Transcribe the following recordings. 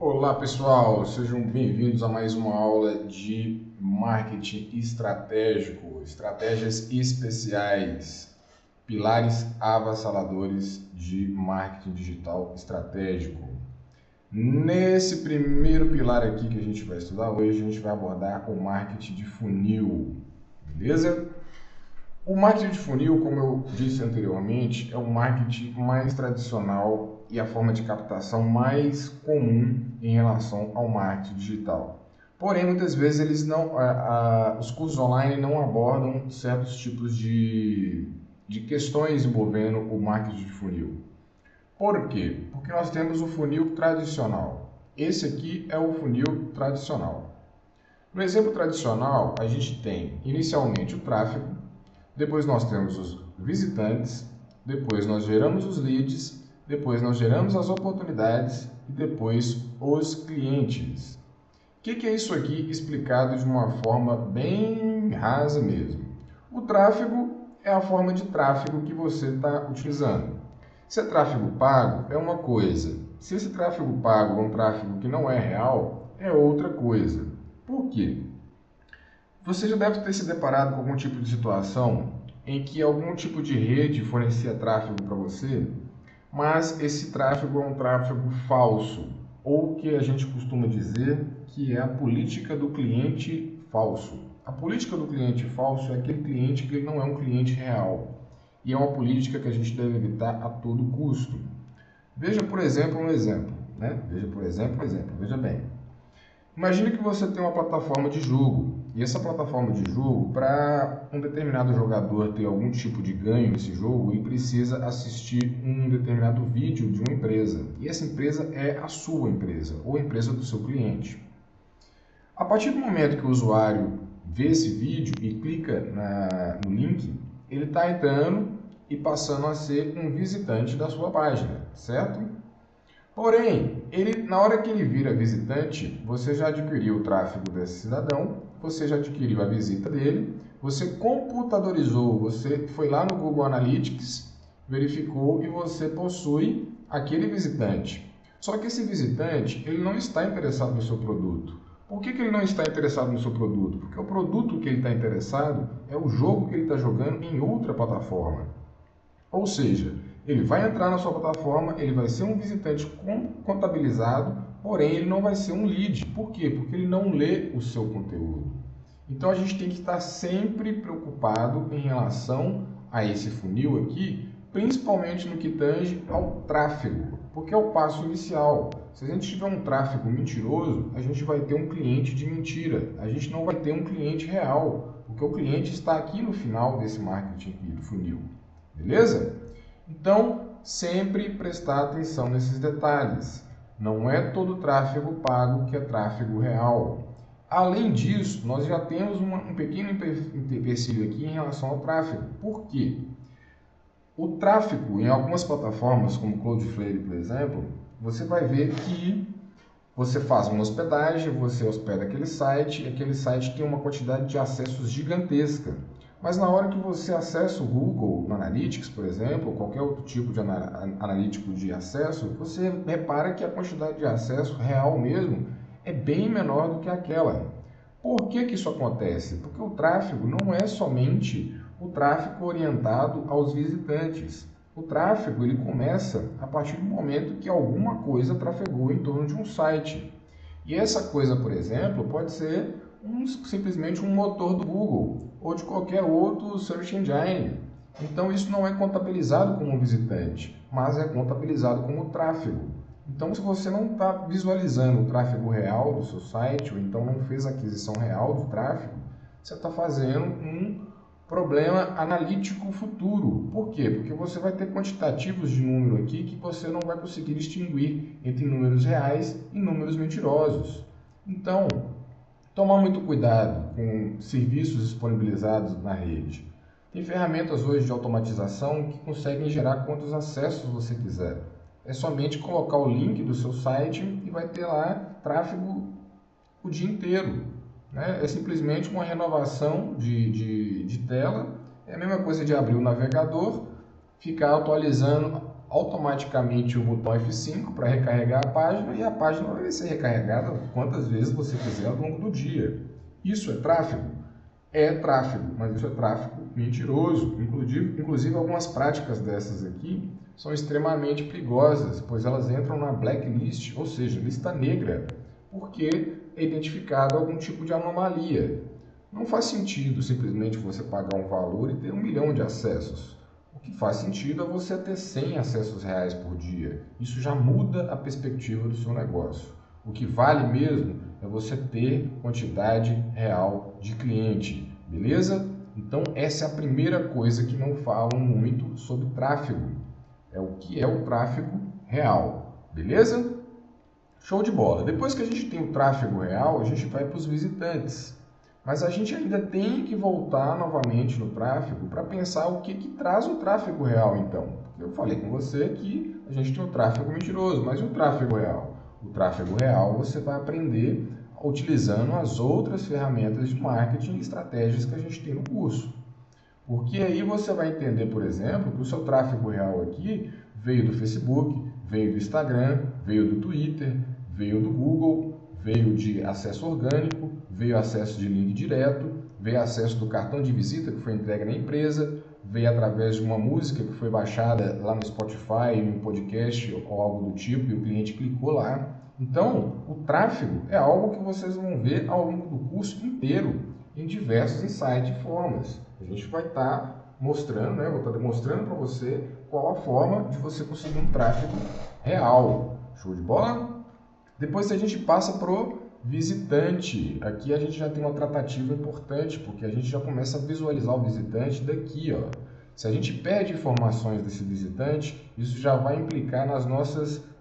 Olá pessoal, sejam bem-vindos a mais uma aula de marketing estratégico, estratégias especiais, pilares avassaladores de marketing digital estratégico. Nesse primeiro pilar aqui que a gente vai estudar hoje, a gente vai abordar o marketing de funil, beleza? O marketing de funil, como eu disse anteriormente, é o marketing mais tradicional e a forma de captação mais comum em relação ao marketing digital. Porém, muitas vezes os cursos online não abordam certos tipos de questões envolvendo o marketing de funil. Por quê? Porque nós temos o funil tradicional. Esse aqui é o funil tradicional. No exemplo tradicional, a gente tem inicialmente o tráfego, depois nós temos os visitantes, depois nós geramos os leads, depois nós geramos as oportunidades e depois os clientes. O que é isso aqui explicado de uma forma bem rasa mesmo? O tráfego é a forma de tráfego que você está utilizando. Se é tráfego pago, é uma coisa. Se esse tráfego pago é um tráfego que não é real, é outra coisa. Por quê? Você já deve ter se deparado com algum tipo de situação em que algum tipo de rede fornecia tráfego para você, mas esse tráfego é um tráfego falso, ou que a gente costuma dizer que é a política do cliente falso. A política do cliente falso é aquele cliente que não é um cliente real, e é uma política que a gente deve evitar a todo custo. Veja, por exemplo, um exemplo, né? Veja bem. Imagine que você tem uma plataforma de jogo, e essa plataforma de jogo, para um determinado jogador ter algum tipo de ganho nesse jogo, ele precisa assistir um determinado vídeo de uma empresa, e essa empresa é a sua empresa, ou a empresa do seu cliente. A partir do momento que o usuário vê esse vídeo e clica no link, ele está entrando e passando a ser um visitante da sua página, certo? Porém, na hora que ele vira visitante, você já adquiriu o tráfego desse cidadão, você já adquiriu a visita dele, você computadorizou, você foi lá no Google Analytics, verificou e você possui aquele visitante. Só que esse visitante, ele não está interessado no seu produto. Por que ele não está interessado no seu produto? Porque o produto que ele está interessado é o jogo que ele está jogando em outra plataforma. Ou seja, ele vai entrar na sua plataforma, ele vai ser um visitante contabilizado, porém ele não vai ser um lead. Por quê? Porque ele não lê o seu conteúdo. Então a gente tem que estar sempre preocupado em relação a esse funil aqui, principalmente no que tange ao tráfego, porque é o passo inicial. Se a gente tiver um tráfego mentiroso, a gente vai ter um cliente de mentira, a gente não vai ter um cliente real, porque o cliente está aqui no final desse marketing aqui, do funil. Beleza? Então, sempre prestar atenção nesses detalhes. Não é todo tráfego pago que é tráfego real. Além disso, nós já temos um pequeno empecilho aqui em relação ao tráfego. Por quê? O tráfego em algumas plataformas, como Cloudflare, por exemplo, você vai ver que você faz uma hospedagem, você hospeda aquele site, e aquele site tem uma quantidade de acessos gigantesca. Mas na hora que você acessa o Google Analytics, por exemplo, ou qualquer outro tipo de analítico de acesso, você repara que a quantidade de acesso real mesmo é bem menor do que aquela. Por que isso acontece? Porque o tráfego não é somente o tráfego orientado aos visitantes. O tráfego ele começa a partir do momento que alguma coisa trafegou em torno de um site. E essa coisa, por exemplo, pode ser simplesmente um motor do Google ou de qualquer outro search engine. Então isso não é contabilizado como visitante, mas é contabilizado como tráfego. Então se você não está visualizando o tráfego real do seu site, ou então não fez a aquisição real do tráfego, você está fazendo um problema analítico futuro. Por quê? Porque você vai ter quantitativos de número aqui que você não vai conseguir distinguir entre números reais e números mentirosos. Então, tomar muito cuidado com serviços disponibilizados na rede. Tem ferramentas hoje de automatização que conseguem gerar quantos acessos você quiser. É somente colocar o link do seu site e vai ter lá tráfego o dia inteiro. Né? É simplesmente uma renovação de tela. É a mesma coisa de abrir o navegador, ficar atualizando automaticamente o botão F5 para recarregar a página e a página vai ser recarregada quantas vezes você quiser ao longo do dia. Isso é tráfego? É tráfego, mas isso é tráfego mentiroso. Inclusive algumas práticas dessas aqui são extremamente perigosas, pois elas entram na blacklist, ou seja, lista negra, porque é identificado algum tipo de anomalia. Não faz sentido simplesmente você pagar um valor e ter 1 milhão de acessos. O que faz sentido é você ter 100 acessos reais por dia. Isso já muda a perspectiva do seu negócio. O que vale mesmo é você ter quantidade real de cliente, beleza? Então essa é a primeira coisa que não falam muito sobre tráfego. É o que é o tráfego real, beleza? Show de bola. Depois que a gente tem o tráfego real, a gente vai para os visitantes. Mas a gente ainda tem que voltar novamente no tráfego para pensar o que traz o tráfego real, então. Eu falei com você que a gente tem o tráfego mentiroso, mas e o tráfego real? O tráfego real você vai aprender utilizando as outras ferramentas de marketing e estratégias que a gente tem no curso. Porque aí você vai entender, por exemplo, que o seu tráfego real aqui veio do Facebook, veio do Instagram, veio do Twitter, veio do Google, veio de acesso orgânico, veio acesso de link direto, veio acesso do cartão de visita que foi entregue na empresa, veio através de uma música que foi baixada lá no Spotify, no podcast ou algo do tipo, e o cliente clicou lá. Então, o tráfego é algo que vocês vão ver ao longo do curso inteiro, em diversos insights e formas. A gente vai estar mostrando, vou estar demonstrando para você qual a forma de você conseguir um tráfego real. Show de bola? Depois a gente passa para o visitante. Aqui a gente já tem uma tratativa importante, porque a gente já começa a visualizar o visitante daqui, ó. Se a gente perde informações desse visitante, isso já vai implicar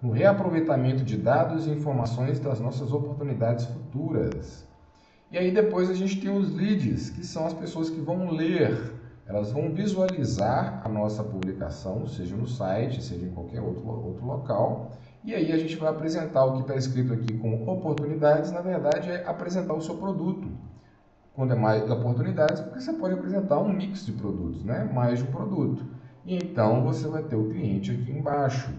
no reaproveitamento de dados e informações das nossas oportunidades futuras. E aí depois a gente tem os leads, que são as pessoas que vão ler. Elas vão visualizar a nossa publicação, seja no site, seja em qualquer outro local. E aí a gente vai apresentar o que está escrito aqui como oportunidades, na verdade é apresentar o seu produto. Quando é mais oportunidades, porque você pode apresentar um mix de produtos, mais de um produto. E então você vai ter o cliente aqui embaixo.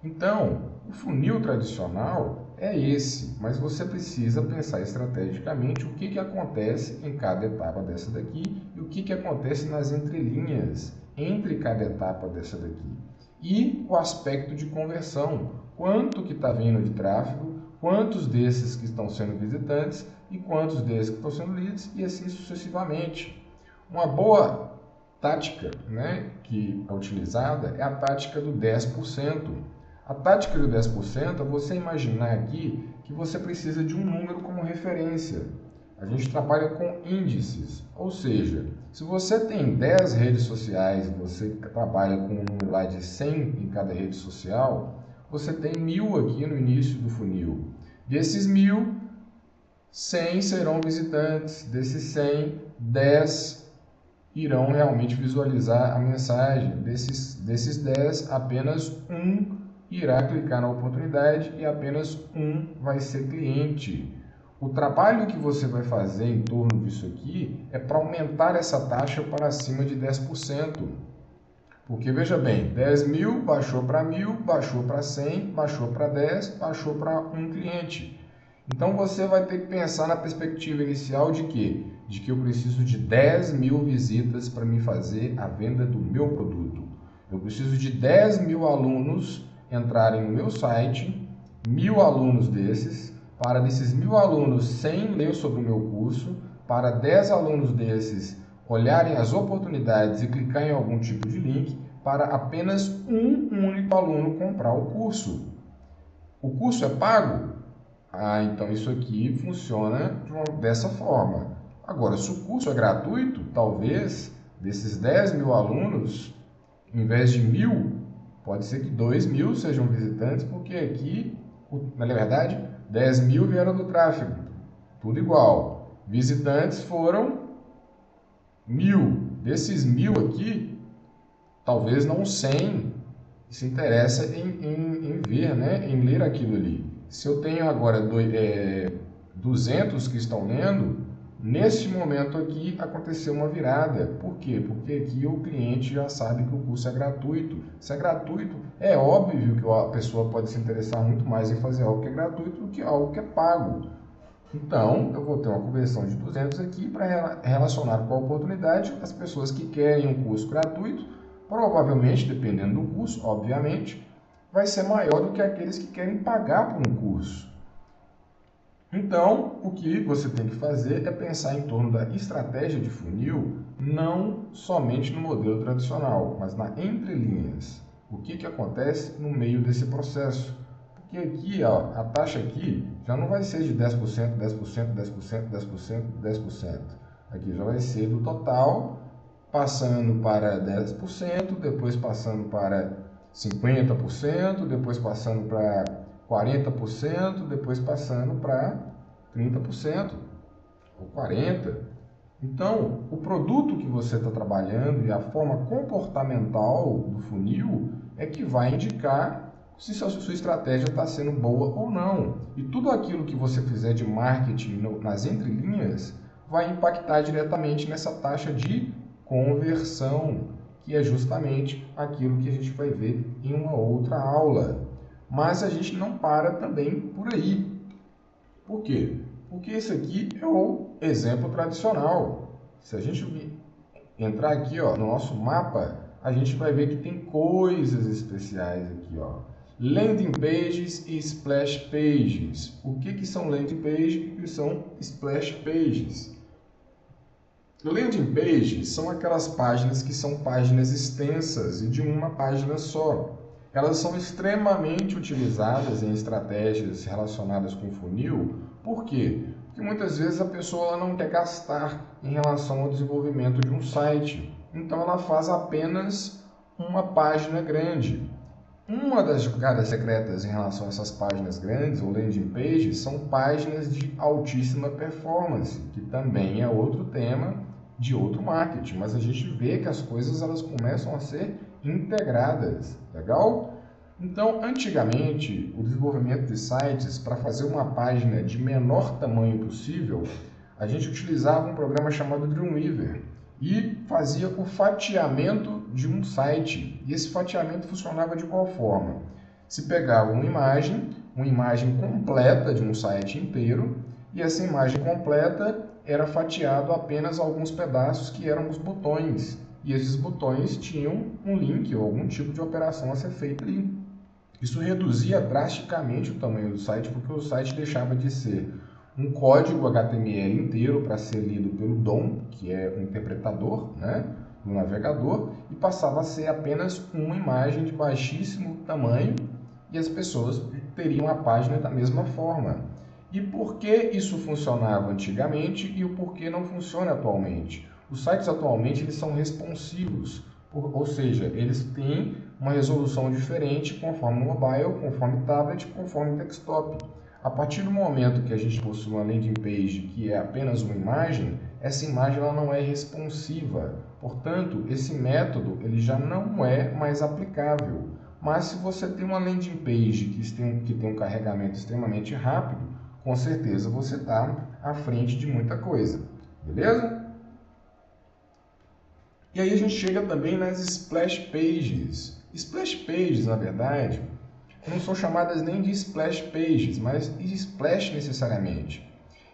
Então, o funil tradicional é esse, mas você precisa pensar estrategicamente o que acontece em cada etapa dessa daqui e o que acontece nas entrelinhas entre cada etapa dessa daqui. E o aspecto de conversão, quanto que está vindo de tráfego, quantos desses que estão sendo visitantes e quantos desses que estão sendo leads e assim sucessivamente. Uma boa tática que é utilizada é a tática do 10%. A tática do 10% é você imaginar aqui que você precisa de um número como referência. A gente trabalha com índices, ou seja, se você tem 10 redes sociais e você trabalha com um número lá de 100 em cada rede social, você tem 1000 aqui no início do funil. Desses 1000, 100 serão visitantes. Desses 100, 10 irão realmente visualizar a mensagem. Desses 10, apenas um irá clicar na oportunidade e apenas um vai ser cliente. O trabalho que você vai fazer em torno disso aqui é para aumentar essa taxa para acima de 10%. Porque, veja bem, 10.000 baixou para 1.000, baixou para 100, baixou para 10, baixou para um cliente. Então, você vai ter que pensar na perspectiva inicial de quê? De que eu preciso de 10.000 visitas para me fazer a venda do meu produto. Eu preciso de 10.000 alunos entrarem no meu site, 1.000 alunos desses, para desses 1.000 alunos 100 ler sobre o meu curso, para 10 alunos desses olharem as oportunidades e clicar em algum tipo de link, para apenas um único aluno comprar o curso. O curso é pago? Então isso aqui funciona dessa forma. Agora, se o curso é gratuito, talvez desses 10.000 alunos, em vez de 1.000, pode ser que 2.000 sejam visitantes, porque aqui, na verdade, 10.000 vieram do tráfego, tudo igual. Visitantes foram 1.000. Desses 1.000 aqui, talvez não 100 se interessa em ver, em ler aquilo ali. Se eu tenho agora 200 que estão lendo, Nesse momento aqui aconteceu uma virada. Por quê? Porque aqui o cliente já sabe que o curso é gratuito. Se é gratuito, é óbvio que a pessoa pode se interessar muito mais em fazer algo que é gratuito do que algo que é pago. Então, eu vou ter uma conversão de 200 aqui para relacionar com a oportunidade. As pessoas que querem um curso gratuito, provavelmente, dependendo do curso, obviamente, vai ser maior do que aqueles que querem pagar por um curso. Então, o que você tem que fazer é pensar em torno da estratégia de funil, não somente no modelo tradicional, mas na entrelinhas. O que acontece no meio desse processo? Porque aqui, ó, a taxa aqui já não vai ser de 10%, 10%, 10%, 10%, 10%. Aqui já vai ser do total, passando para 10%, depois passando para 50%, depois passando para 40%, depois passando para 30% ou 40%. Então, o produto que você está trabalhando e a forma comportamental do funil é que vai indicar se sua estratégia está sendo boa ou não. E tudo aquilo que você fizer de marketing nas entrelinhas vai impactar diretamente nessa taxa de conversão, que é justamente aquilo que a gente vai ver em uma outra aula. Mas a gente não para também por aí. Por quê? Porque esse aqui é o exemplo tradicional. Se a gente entrar aqui, ó, no nosso mapa, a gente vai ver que tem coisas especiais aqui, ó. Landing pages e splash pages. O que são landing pages e o que são splash pages? Landing pages são aquelas páginas que são páginas extensas e de uma página só. Elas são extremamente utilizadas em estratégias relacionadas com funil. Por quê? Porque muitas vezes a pessoa ela não quer gastar em relação ao desenvolvimento de um site. Então ela faz apenas uma página grande. Uma das jogadas secretas em relação a essas páginas grandes ou landing pages são páginas de altíssima performance, que também é outro tema de outro marketing, mas a gente vê que as coisas elas começam a ser integradas, legal? Então, antigamente, o desenvolvimento de sites, para fazer uma página de menor tamanho possível, a gente utilizava um programa chamado Dreamweaver e fazia o fatiamento de um site. E esse fatiamento funcionava de qual forma? Se pegava uma imagem completa de um site inteiro, e essa imagem completa era fatiado apenas alguns pedaços que eram os botões. E esses botões tinham um link ou algum tipo de operação a ser feita ali. Isso reduzia drasticamente o tamanho do site, porque o site deixava de ser um código HTML inteiro para ser lido pelo DOM, que é o interpretador, né, do navegador, e passava a ser apenas uma imagem de baixíssimo tamanho e as pessoas teriam a página da mesma forma. E por que isso funcionava antigamente e o porquê não funciona atualmente? Os sites atualmente eles são responsivos, ou seja, eles têm uma resolução diferente conforme mobile, conforme tablet, conforme desktop. A partir do momento que a gente possui uma landing page que é apenas uma imagem, essa imagem ela não é responsiva. Portanto, esse método ele já não é mais aplicável. Mas se você tem uma landing page que tem um carregamento extremamente rápido, com certeza você está à frente de muita coisa, beleza? E aí a gente chega também nas splash pages. Splash pages, na verdade, não são chamadas nem de splash pages, mas de splash necessariamente.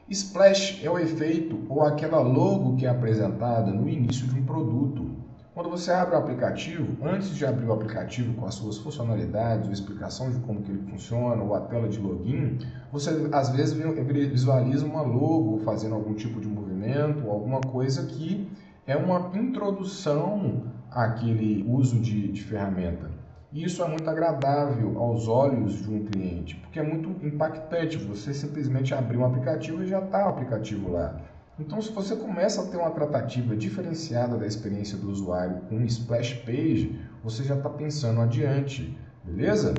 Splash é o efeito ou aquela logo que é apresentada no início de um produto. Quando você abre o aplicativo, antes de abrir o aplicativo com as suas funcionalidades, ou explicação de como que ele funciona, ou a tela de login, você às vezes visualiza uma logo fazendo algum tipo de movimento, alguma coisa que é uma introdução àquele uso de ferramenta. E isso é muito agradável aos olhos de um cliente, porque é muito impactante você simplesmente abrir um aplicativo e já está o aplicativo lá. Então, se você começa a ter uma tratativa diferenciada da experiência do usuário com um splash page, você já está pensando adiante, beleza?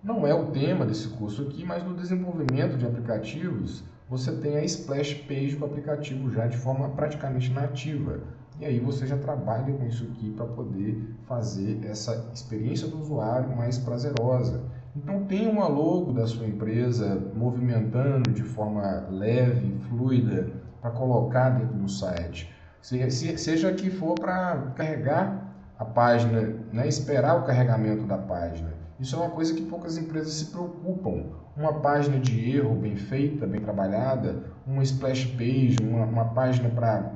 Não é o tema desse curso aqui, mas no desenvolvimento de aplicativos, você tem a splash page do aplicativo já de forma praticamente nativa. E aí você já trabalha com isso aqui para poder fazer essa experiência do usuário mais prazerosa. Então tem uma logo da sua empresa movimentando de forma leve, fluida para colocar dentro do site. Seja que for para carregar a página, né, esperar o carregamento da página. Isso é uma coisa que poucas empresas se preocupam. Uma página de erro bem feita, bem trabalhada, uma splash page, uma página para,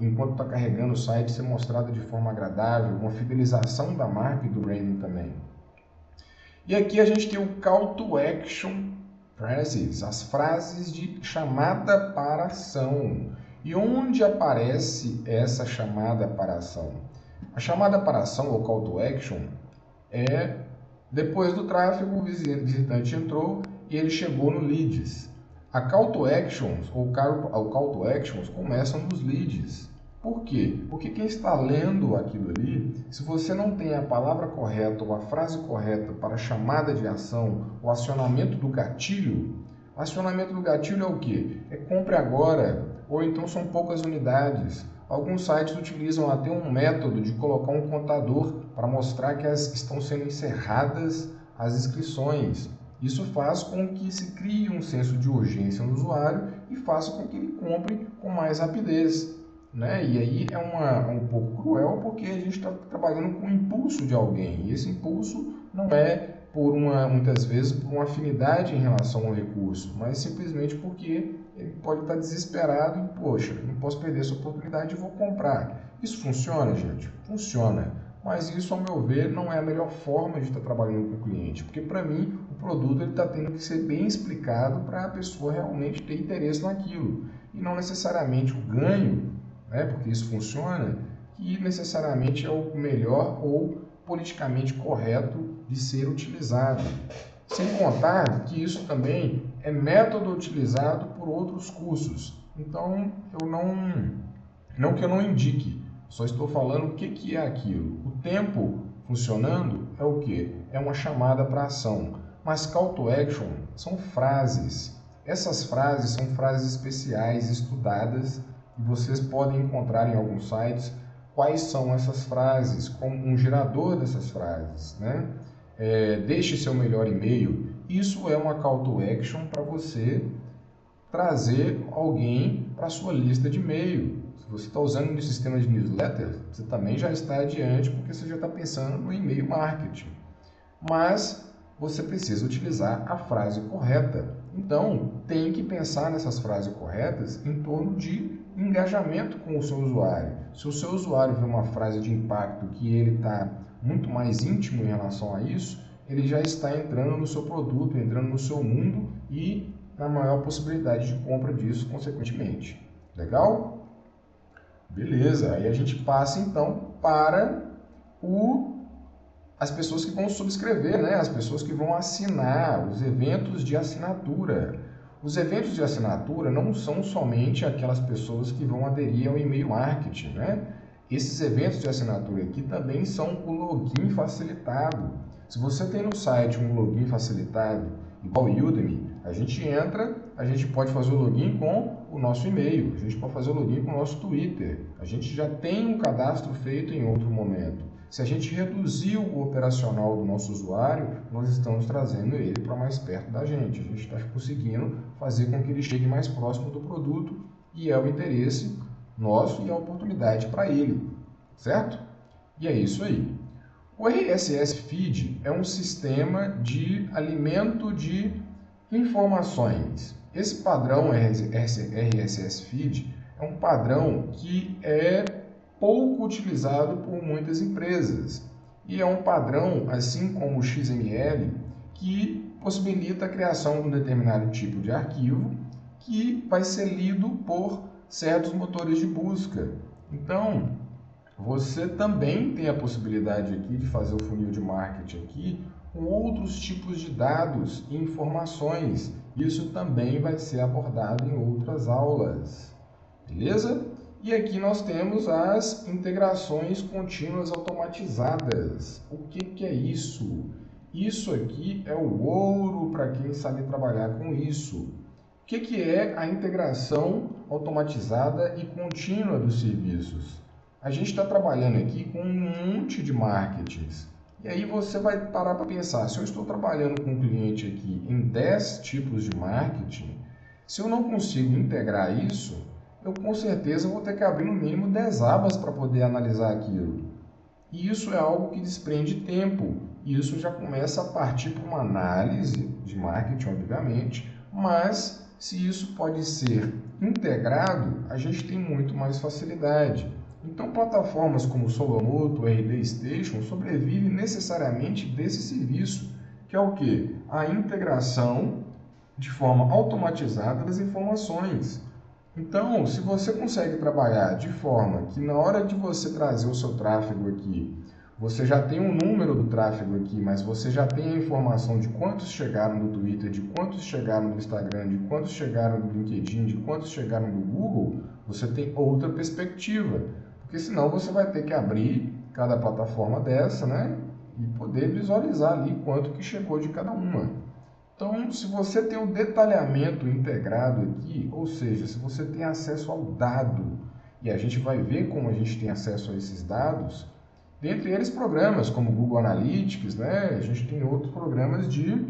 enquanto está carregando o site, ser mostrada de forma agradável, uma fidelização da marca e do branding também. E aqui a gente tem o Call to Action Phrases, as frases de chamada para ação. E onde aparece essa chamada para ação? A chamada para ação, ou Call to Action, é depois do tráfego, o visitante entrou e ele chegou no Leads. A Call to Actions, ou Call to Actions, começam nos Leads. Por quê? Porque quem está lendo aquilo ali, se você não tem a palavra correta ou a frase correta para a chamada de ação, o acionamento do gatilho, o acionamento do gatilho é o quê? É compre agora, ou então são poucas unidades. Alguns sites utilizam até um método de colocar um contador para mostrar que estão sendo encerradas as inscrições. Isso faz com que se crie um senso de urgência no usuário e faça com que ele compre com mais rapidez, né? E aí é um pouco cruel porque a gente está trabalhando com o impulso de alguém. E esse impulso não é muitas vezes por uma afinidade em relação ao recurso, mas simplesmente porque ele pode estar desesperado e, poxa, não posso perder essa oportunidade e vou comprar. Isso funciona, gente? Funciona. Mas isso, ao meu ver, não é a melhor forma de estar trabalhando com o cliente, porque para mim o produto está tendo que ser bem explicado para a pessoa realmente ter interesse naquilo. E não necessariamente o ganho, né, porque isso funciona, que necessariamente é o melhor ou politicamente correto de ser utilizado. Sem contar que isso também é método utilizado por outros cursos. Então, não que eu não indique, só estou falando o que é aquilo. O tempo funcionando é o quê? É uma chamada para ação. Mas Call to Action são frases. Essas frases são frases especiais, estudadas, e vocês podem encontrar em alguns sites quais são essas frases, como um gerador dessas frases, né? Deixe seu melhor e-mail. Isso é uma Call to Action para você trazer alguém para a sua lista de e-mail. Se você está usando um sistema de newsletter, você também já está adiante porque você já está pensando no e-mail marketing. Mas você precisa utilizar a frase correta. Então, tem que pensar nessas frases corretas em torno de engajamento com o seu usuário. Se o seu usuário vê uma frase de impacto que ele está muito mais íntimo em relação a isso, ele já está entrando no seu produto, entrando no seu mundo e na maior possibilidade de compra disso, consequentemente. Legal? Beleza, aí a gente passa então para as pessoas que vão subscrever, né? As pessoas que vão assinar, os eventos de assinatura. Os eventos de assinatura não são somente aquelas pessoas que vão aderir ao e-mail marketing, né? Esses eventos de assinatura aqui também são o login facilitado. Se você tem no site um login facilitado, igual o Udemy, a gente entra, a gente pode fazer o login com o nosso e-mail, a gente pode fazer o login com o nosso Twitter, a gente já tem um cadastro feito em outro momento. Se a gente reduzir o operacional do nosso usuário, nós estamos trazendo ele para mais perto da gente. A gente está conseguindo fazer com que ele chegue mais próximo do produto e é o interesse nosso e a oportunidade para ele, certo? E é isso aí. O RSS Feed é um sistema de alimento de informações. Esse padrão RSS Feed é um padrão que é pouco utilizado por muitas empresas e é um padrão, assim como o XML, que possibilita a criação de um determinado tipo de arquivo que vai ser lido por certos motores de busca. Então, você também tem a possibilidade aqui de fazer o funil de marketing aqui com outros tipos de dados e informações. Isso também vai ser abordado em outras aulas, beleza? E aqui nós temos as integrações contínuas automatizadas. O que é isso? Isso aqui é o ouro para quem sabe trabalhar com isso. O que é a integração automatizada e contínua dos serviços? A gente está trabalhando aqui com um monte de marketings. E aí você vai parar para pensar, se eu estou trabalhando com um cliente aqui em 10 tipos de marketing, se eu não consigo integrar isso, eu com certeza vou ter que abrir no mínimo 10 abas para poder analisar aquilo. E isso é algo que desprende tempo, e isso já começa a partir para uma análise de marketing, obviamente, mas se isso pode ser integrado, a gente tem muito mais facilidade. Então, plataformas como Solomoto, RD Station sobrevivem necessariamente desse serviço, que é o quê? A integração de forma automatizada das informações. Então, se você consegue trabalhar de forma que na hora de você trazer o seu tráfego aqui, você já tem um número do tráfego aqui, mas você já tem a informação de quantos chegaram no Twitter, de quantos chegaram no Instagram, de quantos chegaram no LinkedIn, de quantos chegaram no Google, você tem outra perspectiva. Porque senão você vai ter que abrir cada plataforma dessa, né? E poder visualizar ali quanto que chegou de cada uma. Então, se você tem um detalhamento integrado aqui, ou seja, se você tem acesso ao dado, e a gente vai ver como a gente tem acesso a esses dados, dentre eles programas como o Google Analytics, né? A gente tem outros programas de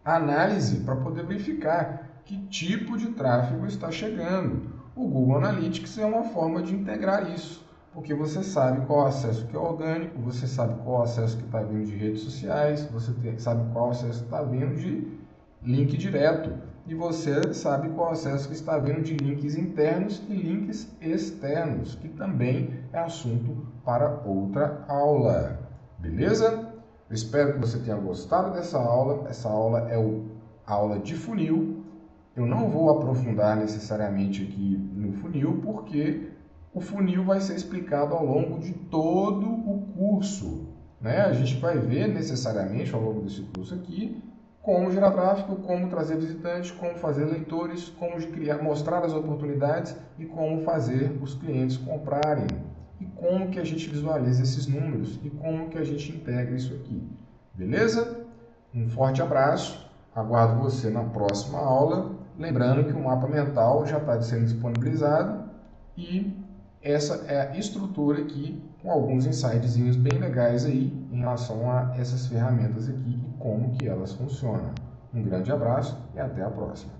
análise para poder verificar que tipo de tráfego está chegando. O Google Analytics é uma forma de integrar isso, porque você sabe qual acesso que é orgânico, você sabe qual acesso que está vindo de redes sociais, você sabe qual acesso que está vindo de link direto, e você sabe qual acesso que está vindo de links internos e links externos, que também é assunto para outra aula. Beleza? Eu espero que você tenha gostado dessa aula. Essa aula é a aula de funil. Eu não vou aprofundar necessariamente aqui no funil, porque o funil vai ser explicado ao longo de todo o curso, né? A gente vai ver necessariamente ao longo desse curso aqui como gerar tráfego, como trazer visitantes, como fazer leitores, como mostrar as oportunidades e como fazer os clientes comprarem. E como que a gente visualiza esses números e como que a gente integra isso aqui. Beleza? Um forte abraço, aguardo você na próxima aula. Lembrando que o mapa mental já está sendo disponibilizado e essa é a estrutura aqui com alguns insightzinhos bem legais aí em relação a essas ferramentas aqui e como que elas funcionam. Um grande abraço e até a próxima.